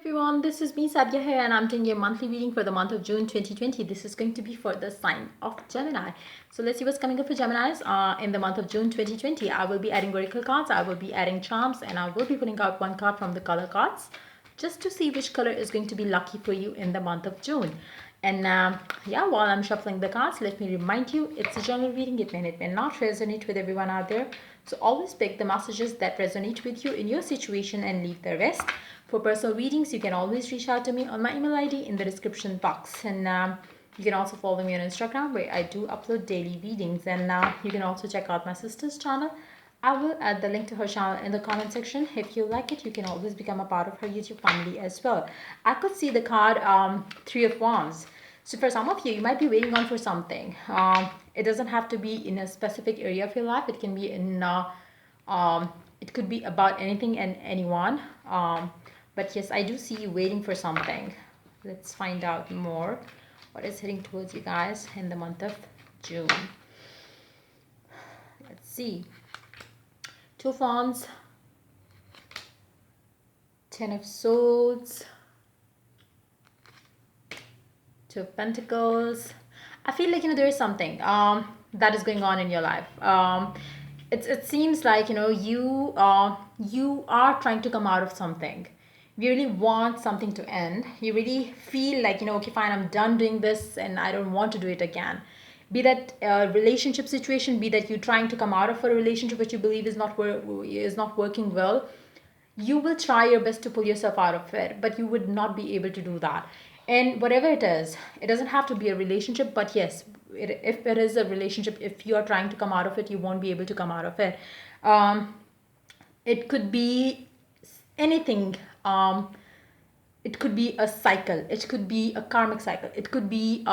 everyone, this is me Sadia here and I'm doing your monthly reading for the month of June 2020. This is going to be for the sign of Gemini. So let's see what's coming up for Geminis in the month of June 2020. I will be adding oracle cards, I will be adding charms, and I will be putting out one card from the color cards just to see which color is going to be lucky for you in the month of June. And yeah, while I'm shuffling the cards, let me remind you, it's a general reading. It may not resonate with everyone out there. So always pick the messages that resonate with you in your situation and leave the rest. For personal readings, you can always reach out to me on my email ID in the description box. And you can also follow me on Instagram where I do upload daily readings. And you can also check out my sister's channel. I will add the link to her channel in the comment section. If you like it, you can always become a part of her YouTube family as well. I could see the card Three of Wands. So for some of you, you might be waiting on for something. It doesn't have to be in a specific area of your life. It can be in, it could be about anything and anyone. But yes, I do see you waiting for something. Let's find out more. What is heading towards you guys in the month of June? Let's see. Two of Wands, Ten of Swords, Two of Pentacles. I feel like, there is something that is going on in your life. It seems like, you are trying to come out of something. You really want something to end. You really feel like, okay, fine, I'm done doing this and I don't want to do it again. Be that a relationship situation, be that you're trying to come out of a relationship which you believe is not working well. You will try your best to pull yourself out of it, but you would not be able to do that. And whatever it is, it doesn't have to be a relationship, but yes, if it is a relationship, if you are trying to come out of it, you won't be able to come out of it. It could be anything. It could be a cycle. It could be a karmic cycle. It could be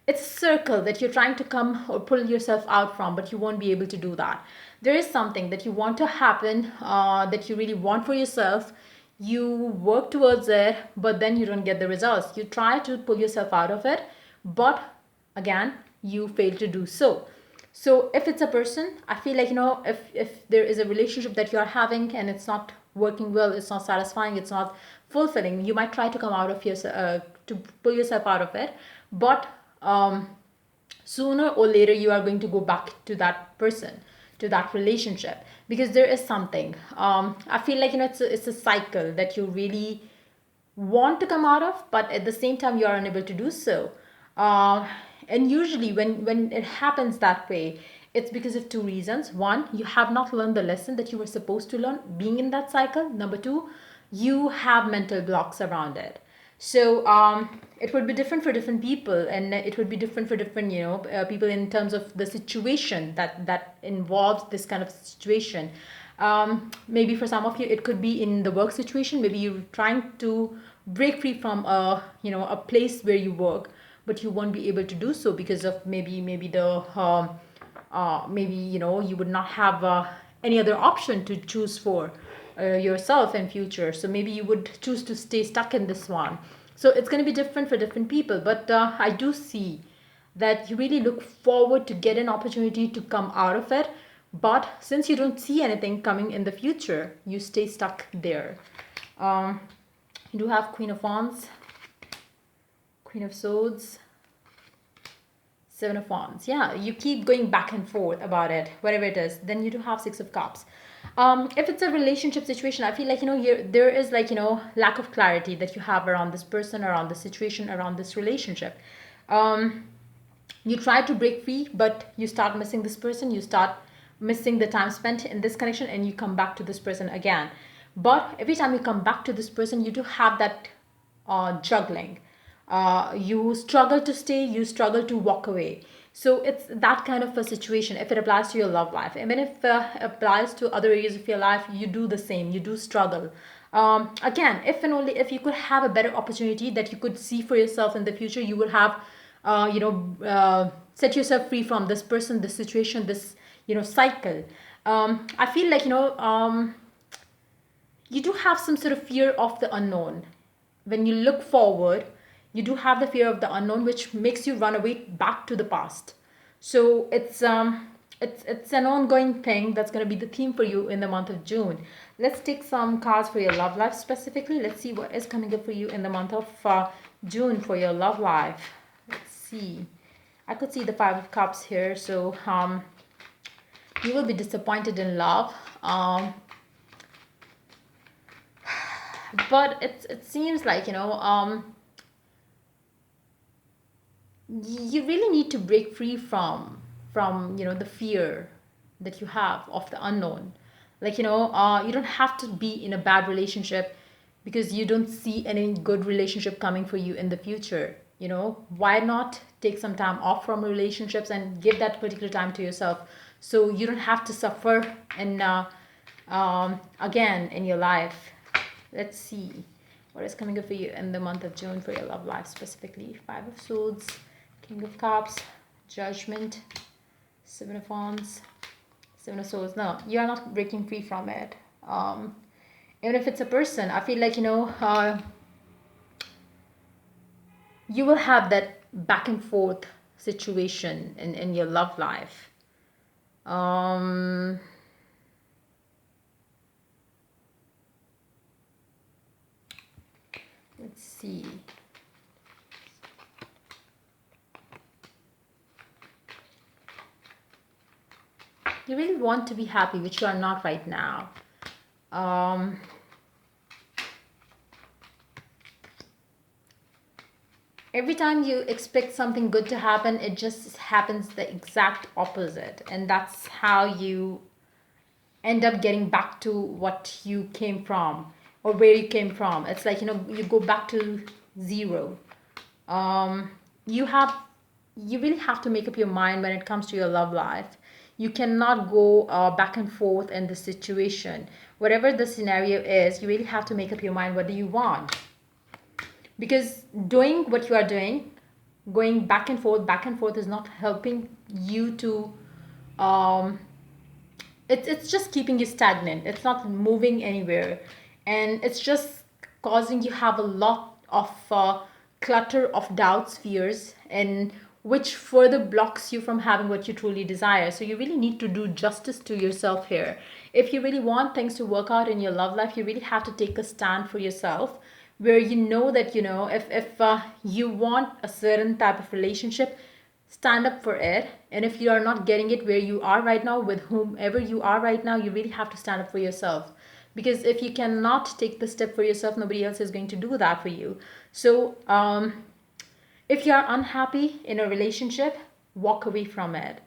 it's a circle that you're trying to come or pull yourself out from, but you won't be able to do that. There is something that you want to happen, that you really want for yourself. You work towards it, but then you don't get the results. You try to pull yourself out of it, but again, you fail to do so. So if it's a person, I feel like, if there is a relationship that you're having and it's not working well, it's not satisfying, it's not fulfilling, you might try to come out of yourself, to pull yourself out of it, but sooner or later you are going to go back to that person, to that relationship, because there is something. I feel like, it's a cycle that you really want to come out of, but at the same time you are unable to do so. And usually when it happens that way, it's because of two reasons. One, you have not learned the lesson that you were supposed to learn being in that cycle. Number two, you have mental blocks around it. So it would be different for different people, and it would be different for different people in terms of the situation that involves this kind of situation. Maybe for some of you it could be in the work situation. Maybe you're trying to break free from a place where you work, but you won't be able to do so because of maybe the maybe you would not have any other option to choose for yourself in future. So maybe you would choose to stay stuck in this one. So it's going to be different for different people, but I do see that you really look forward to get an opportunity to come out of it, but since you don't see anything coming in the future, you stay stuck there. You do have Queen of Wands, Queen of Swords, Seven of Wands. Yeah, you keep going back and forth about it, whatever it is. Then you do have Six of Cups. If it's a relationship situation, I feel like, there is like, lack of clarity that you have around this person, around the situation, around this relationship. You try to break free, but you start missing this person. You start missing the time spent in this connection, and you come back to this person again. But every time you come back to this person, you do have that juggling. You struggle to stay, you struggle to walk away. So it's that kind of a situation if it applies to your love life. Even if it applies to other areas of your life, you do the same, you do struggle. Again, if and only if you could have a better opportunity that you could see for yourself in the future, you will have set yourself free from this person, this situation, this cycle. I feel like you do have some sort of fear of the unknown. When you look forward, you do have the fear of the unknown, which makes you run away back to the past. So it's it's an ongoing thing that's going to be the theme for you in the month of June. Let's take some cards for your love life specifically. Let's see what is coming up for you in the month of June for your love life. Let's see. I could see the Five of Cups here. So you will be disappointed in love. But it seems like, you really need to break free from the fear that you have of the unknown. Like, you don't have to be in a bad relationship because you don't see any good relationship coming for you in the future. Why not take some time off from relationships and give that particular time to yourself, so you don't have to suffer and again in your life. Let's see what is coming up for you in the month of June for your love life specifically. Five of Swords, King of Cups, Judgment, Seven of Wands, Seven of Swords. No, you are not breaking free from it. Even if it's a person, I feel like, you will have that back and forth situation in your love life. Let's see. You really want to be happy, which you are not right now. Every time you expect something good to happen, it just happens the exact opposite. And that's how you end up getting back to what you came from or where you came from. It's like, you go back to zero. You have you really have to make up your mind when it comes to your love life. You cannot go back and forth in the situation. Whatever the scenario is, you really have to make up your mind, what do you want? Because doing what you are doing, going back and forth is not helping you to it's just keeping you stagnant. It's not moving anywhere, and it's just causing you have a lot of clutter of doubts, fears, and which further blocks you from having what you truly desire. So you really need to do justice to yourself here. If you really want things to work out in your love life, you really have to take a stand for yourself, where you know that, if you want a certain type of relationship, stand up for it. And if you are not getting it where you are right now, with whomever you are right now, you really have to stand up for yourself. Because if you cannot take the step for yourself, nobody else is going to do that for you. So if you are unhappy in a relationship, walk away from it.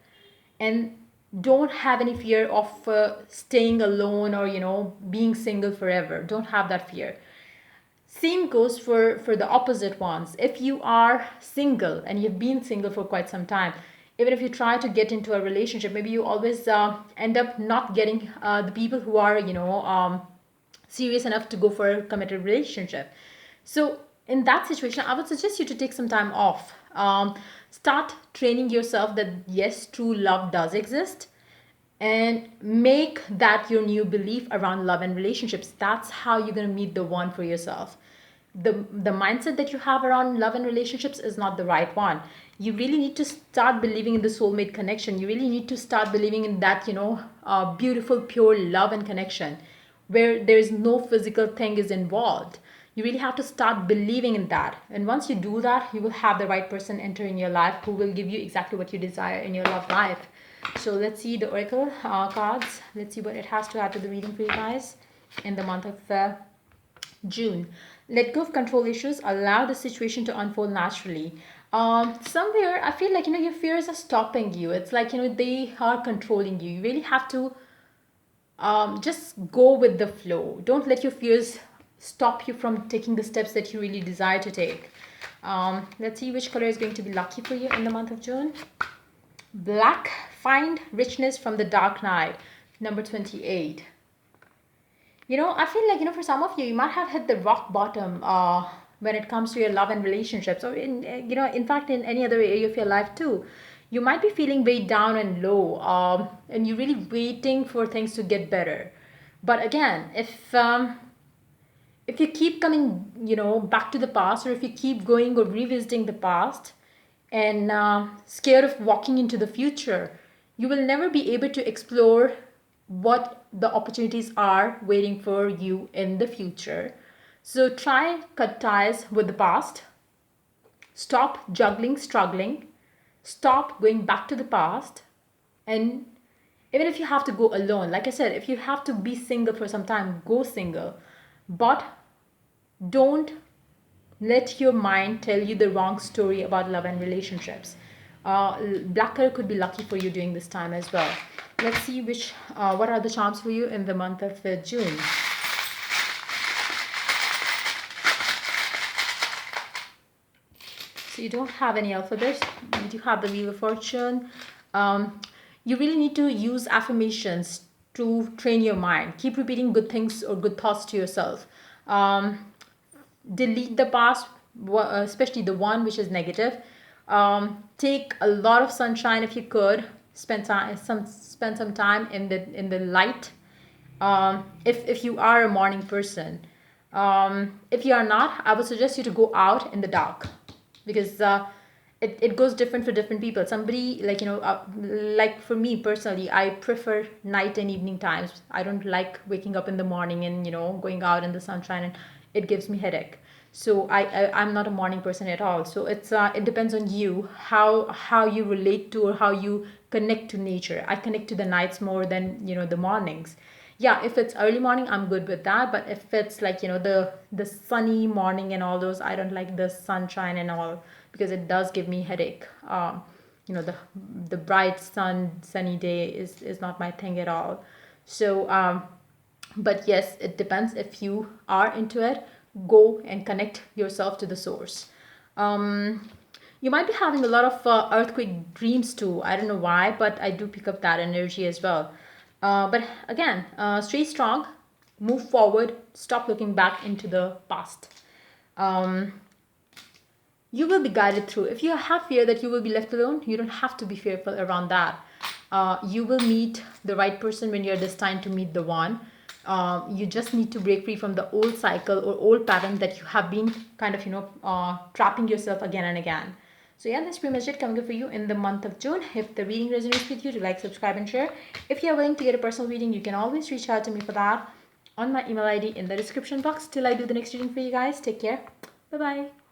And don't have any fear of staying alone, or being single forever. Don't have that fear. Same goes for the opposite ones. If you are single and you've been single for quite some time, even if you try to get into a relationship, maybe you always end up not getting the people who are serious enough to go for a committed relationship. So in that situation, I would suggest you to take some time off. Start training yourself that yes, true love does exist, and make that your new belief around love and relationships. That's how you're going to meet the one for yourself. The mindset that you have around love and relationships is not the right one. You really need to start believing in the soulmate connection. You really need to start believing in that, beautiful, pure love and connection, where there's no physical thing is involved. You really have to start believing in that. And once you do that, you will have the right person enter in your life who will give you exactly what you desire in your love life. So let's see the oracle cards. Let's see what it has to add to the reading for you guys in the month of June. Let go of control issues. Allow the situation to unfold naturally. Somewhere I feel like, your fears are stopping you. It's like, they are controlling you. You really have to just go with the flow. Don't let your fears stop you from taking the steps that you really desire to take. Let's see which color is going to be lucky for you in the month of June. Black. Find richness from the dark night. Number 28. I feel like, for some of you, you might have hit the rock bottom when it comes to your love and relationships, or in fact, in any other area of your life too. You might be feeling way down and low, and you're really waiting for things to get better. But again, if you keep coming, back to the past, or if you keep going or revisiting the past, and scared of walking into the future, you will never be able to explore what the opportunities are waiting for you in the future. So try cut ties with the past. Stop juggling, struggling. Stop going back to the past. And even if you have to go alone, like I said, if you have to be single for some time, go single. But don't let your mind tell you the wrong story about love and relationships. Black color could be lucky for you during this time as well. Let's see what are the charms for you in the month of June. So you don't have any alphabets. You do have the Wheel of Fortune. You really need to use affirmations to train your mind. Keep repeating good things or good thoughts to yourself. Delete the past, especially the one which is negative. Take a lot of sunshine if you could. Spend some time in the light. If you are a morning person, if you are not, I would suggest you to go out in the dark, because it goes different for different people. Somebody, like, like for me personally, I prefer night and evening times. I don't like waking up in the morning and going out in the sunshine, and it gives me headache. So I'm not a morning person at all. So it depends on you, how you relate to, or how you connect to nature. I connect to the nights more than the mornings. Yeah, if it's early morning, I'm good with that. But if it's like the sunny morning and all those, I don't like the sunshine and all, because it does give me headache. The bright sunny day is not my thing at all. So but yes, it depends. If you are into it, go and connect yourself to the source. You might be having a lot of earthquake dreams too. I don't know why, but I do pick up that energy as well. But again, stay strong, move forward, stop looking back into the past. Um, you will be guided through. If you have fear that you will be left alone, you don't have to be fearful around that. You will meet the right person when you're destined to meet the one. You just need to break free from the old cycle or old pattern that you have been kind of trapping yourself again and again. So yeah, that's pretty much it coming up for you in the month of June. If the reading resonates with you, to like, subscribe, and share. If you're willing to get a personal reading, you can always reach out to me for that on my email ID in the description box. Till I do the next reading for you guys, take care. Bye bye.